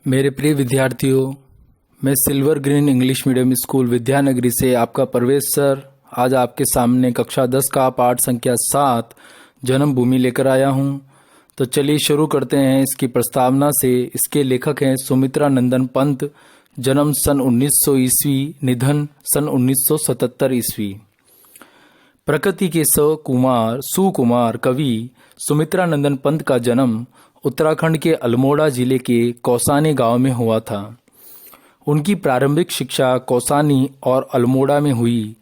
मेरे प्रिय विद्यार्थियों, मैं silver green English medium school विद्यानगरी से आपका प्रवेश सर आज आपके सामने कक्षा 10 का पाठ संख्या 7 जन्मभूमि लेकर आया हूं। तो चलिए शुरू करते हैं इसकी प्रस्तावना से। इसके लेखक हैं सुमित्रा नंदन पंत। जन्म सन 1900 ईस्वी, निधन सन 1977 ईस्वी। प्रकृति के सुकुमार कवि सुमित्रा नंदन पंत का जन्म उत्तराखंड के अल्मोड़ा जिले के कौसानी गांव में हुआ था। उनकी प्रारंभिक शिक्षा कौसानी और अल्मोड़ा में हुई।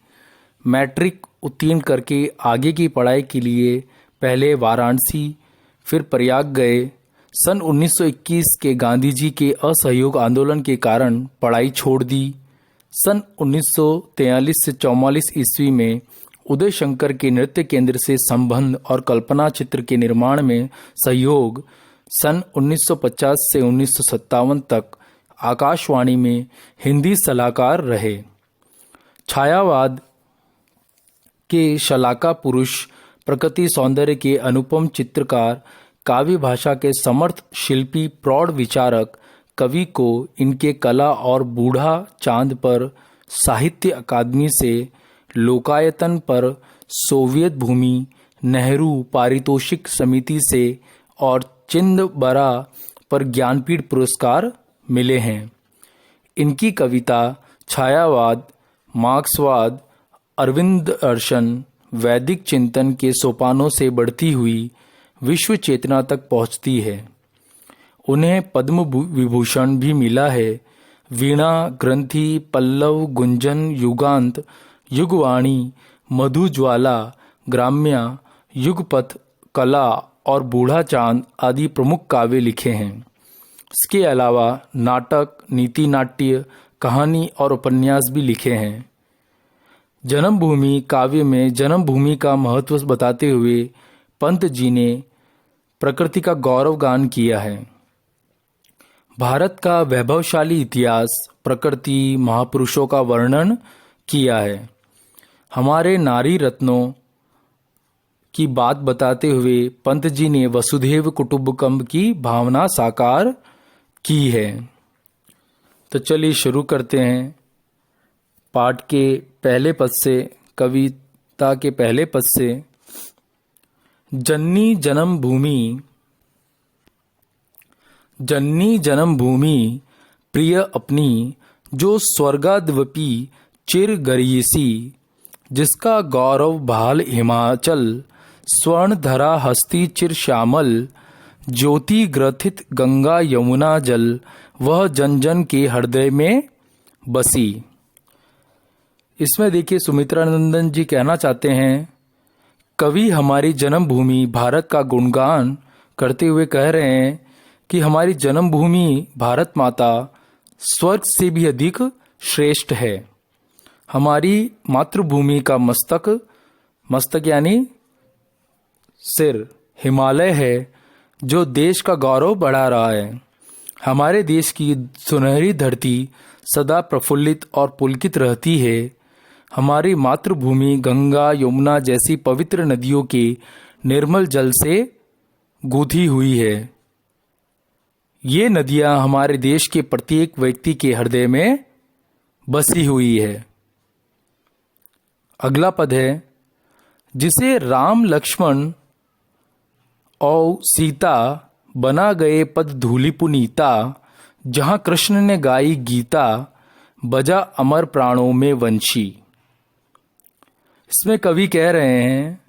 मैट्रिक उत्तीर्ण करके आगे की पढ़ाई के लिए पहले वाराणसी फिर प्रयाग गए। सन 1921 के गांधी जी के असहयोग आंदोलन के कारण पढ़ाई छोड़ दी। सन 1943 से 44 ईस्वी में उदय शंकर के नृत्य केंद्र से संबंध और कल्पना चित्र के निर्माण में सहयोग। सन 1950 से 1957 तक आकाशवाणी में हिंदी सलाहकार रहे। छायावाद के शलाका पुरुष, प्रकृति सौंदर्य के अनुपम चित्रकार, काव्य भाषा के समर्थ शिल्पी, प्रौढ़ विचारक कवि को इनके कला और बूढ़ा चांद पर साहित्य अकादमी से, लोकायतन पर सोवियत भूमि नेहरू पारितोषिक समिति से और चिंदबरा पर ज्ञानपीठ पुरस्कार मिले हैं। इनकी कविता छायावाद, मार्क्सवाद, अरविंद दर्शन, वैदिक चिंतन के सोपानों से बढ़ती हुई विश्व चेतना तक पहुंचती है। उन्हें पद्म विभूषण भी मिला है। वीणा, ग्रंथि, पल्लव, गुंजन, युगांत, युगवाणी, मधुज्वाला, ग्राम्या, युगपथ, कला और बूढ़ा चांद आदि प्रमुख काव्य लिखे हैं। इसके अलावा नाटक, नीति नाट्य, कहानी और उपन्यास भी लिखे हैं। जन्मभूमि काव्य में जन्मभूमि का महत्व बताते हुए पंत जी ने प्रकृति का गौरव गान किया है। भारत का वैभवशाली इतिहास, प्रकृति, महापुरुषों का वर्णन किया है। हमारे नारी रत्नों की बात बताते हुए पंत जी ने वसुधैव कुटुंबकम की भावना साकार की है। तो चलिए शुरू करते हैं पाठ के पहले पद से, कविता के पहले पद से। जननी जन्मभूमि प्रिय अपनी, जो स्वर्गाद्वपी चिर गरियसी, जिसका गौरव भाल हिमाचल, स्वर्ण धरा हस्ती चिर श्यामल, ज्योति ग्रथित गंगा यमुना जल, वह जन जन के हृदय में बसी। इसमें देखिए सुमित्रा नंदन जी कहना चाहते हैं, कवि हमारी जन्मभूमि भारत का गुणगान करते हुए कह रहे हैं कि हमारी जन्मभूमि भारत माता स्वर्ग से भी अधिक श्रेष्ठ है। हमारी मातृभूमि का मस्तक यानी सिर हिमालय है, जो देश का गौरव बढ़ा रहा है। हमारे देश की सुनहरी धरती सदा प्रफुल्लित और पुलकित रहती है। हमारी मातृभूमि गंगा, यमुना जैसी पवित्र नदियों के निर्मल जल से गूंथी हुई है। ये नदियां हमारे देश के प्रत्येक व्यक्ति के हृदय में बसी हुई है। अगला पद है, जिसे राम लक्ष्मण और सीता बना गए पद धूलि पुनीता, जहां कृष्ण ने गाई गीता, बजा अमर प्राणों में वंशी। इसमें कवि कह रहे हैं,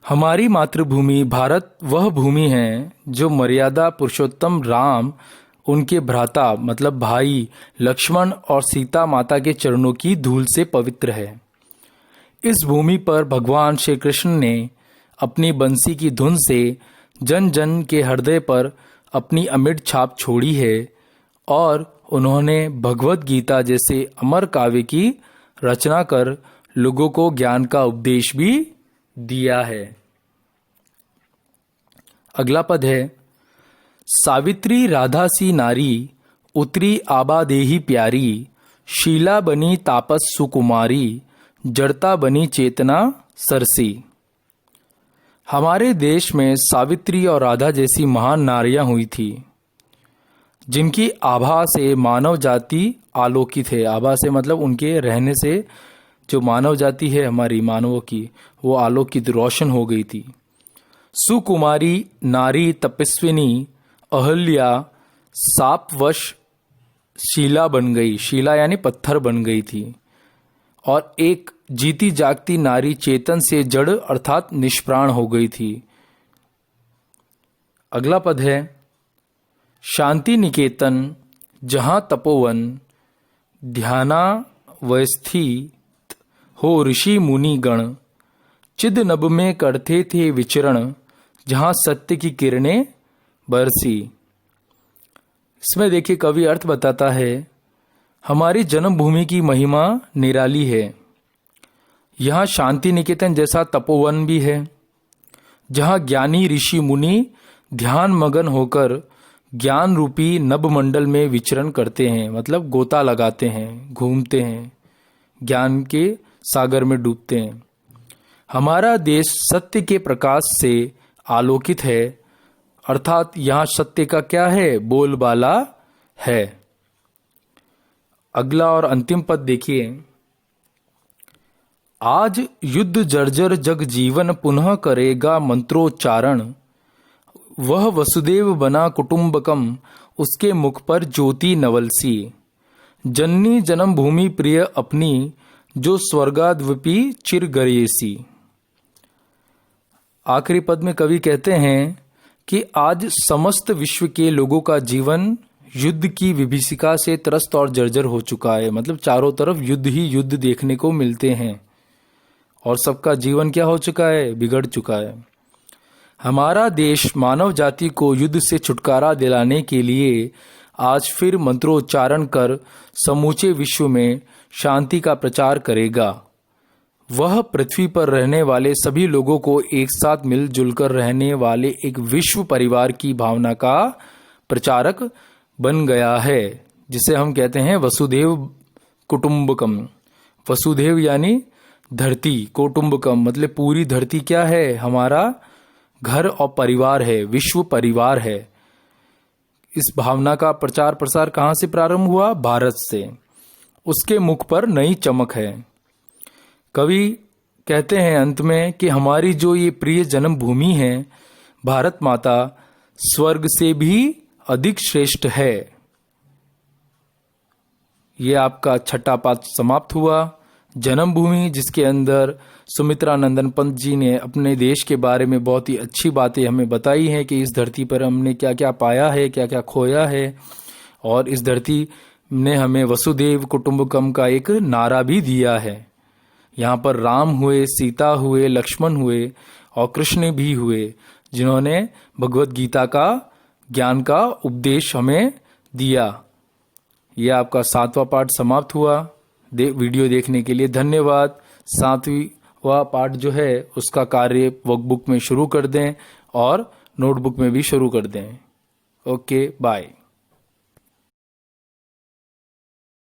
हमारी मातृभूमि भारत वह भूमि है जो मर्यादा पुरुषोत्तम राम, उनके भ्राता मतलब भाई लक्ष्मण और सीता माता के चरणों की धूल से पवित्र है। इस भूमि पर भगवान श्री कृष्ण ने अपनी बंसी की धुन से जन जन के हृदय पर अपनी अमिट छाप छोड़ी है और उन्होंने भगवत गीता जैसे अमर काव्य की रचना कर लोगों को ज्ञान का उपदेश भी दिया है। अगला पद है, सावित्री राधा सी नारी, उतरी आबा देही प्यारी, शीला बनी तापस सुकुमारी, जड़ता बनी चेतना सरसी। हमारे देश में सावित्री और राधा जैसी महान नारियां हुई थी, जिनकी आभा से मानव जाति आलोकित है। आभा से मतलब उनके रहने से जो मानव जाति है हमारी मानवों की, वो आलोकित रोशन हो गई थी। सुकुमारी नारी तपस्विनी अहल्या सापवश शिला बन गई। शिला यानी पत्थर बन गई थी। और एक जीती जागती नारी चेतन से जड़ अर्थात निष्प्राण हो गई थी। अगला पद है, शांति निकेतन जहां तपोवन ध्यानावस्थित हो ऋषि मुनि गण, चिद नभ में करते थे विचरण जहां सत्य की किरणें बरसी। इसमें देखिए कवि अर्थ बताता है, हमारी जन्मभूमि की महिमा निराली है। यहाँ शांति निकेतन जैसा तपोवन भी है, जहाँ ज्ञानी ऋषि मुनि ध्यान मगन होकर ज्ञान रूपी नभमंडल में विचरण करते हैं, मतलब गोता लगाते हैं, घूमते हैं, ज्ञान के सागर में डूबते हैं। हमारा देश सत्य के प्रकाश से आलोकित है, अर्थात यहाँ सत्य का क्या है, बोलबाला है। अगला और अंतिम पद देखिए, आज युद्ध जर्जर जग जीवन पुनः करेगा मंत्रोच्चारण, वह वसुदेव बना कुटुंबकम उसके मुख पर ज्योति नवलसी, जननी जन्मभूमि प्रिय अपनी जो स्वर्गाद्विपी चिर गरेसी। आखिरी पद में कवि कहते हैं कि आज समस्त विश्व के लोगों का जीवन युद्ध की विभीषिका से त्रस्त और जर्जर हो चुका है, मतलब चारों तरफ युद्ध ही युद्ध देखने को मिलते हैं और सबका जीवन क्या हो चुका है, बिगड़ चुका है। हमारा देश मानव जाति को युद्ध से छुटकारा दिलाने के लिए आज फिर मंत्रोच्चारण कर समूचे विश्व में शांति का प्रचार करेगा। वह पृथ्वी पर रहने वाले सभी लोगों को एक साथ मिलजुल कर रहने वाले एक विश्व परिवार की भावना का प्रचारक बन गया है, जिसे हम कहते हैं वसुदेव कुटुंबकम। वसुदेव यानी धरती, कुटुंबकम मतलब पूरी धरती क्या है, हमारा घर और परिवार है, विश्व परिवार है। इस भावना का प्रचार प्रसार कहाँ से प्रारंभ हुआ, भारत से। उसके मुख पर नई चमक है। कवि कहते हैं अंत में कि हमारी जो ये प्रिय जन्मभूमि है भारत माता, स्वर्ग से भी अधिक श्रेष्ठ है। ये आपका छठा पाठ समाप्त हुआ। जन्मभूमि, जिसके अंदर सुमित्रा नंदन पंत जी ने अपने देश के बारे में बहुत ही अच्छी बातें हमें बताई हैं कि इस धरती पर हमने क्या क्या पाया है, क्या क्या खोया है, और इस धरती ने हमें वसुदेव कुटुंबकम का एक नारा भी दिया है। यहाँ पर राम हुए, सीता हुए, लक्ष्मण हुए और कृष्ण भी हुए, जिन्होंने भगवत गीता का ज्ञान का उपदेश हमें दिया। यह आपका 7वां पाठ समाप्त हुआ। वीडियो देखने के लिए धन्यवाद। 7वां पाठ जो है उसका कार्य वर्कबुक में शुरू कर दें और नोटबुक में भी शुरू कर दें। Okay, bye.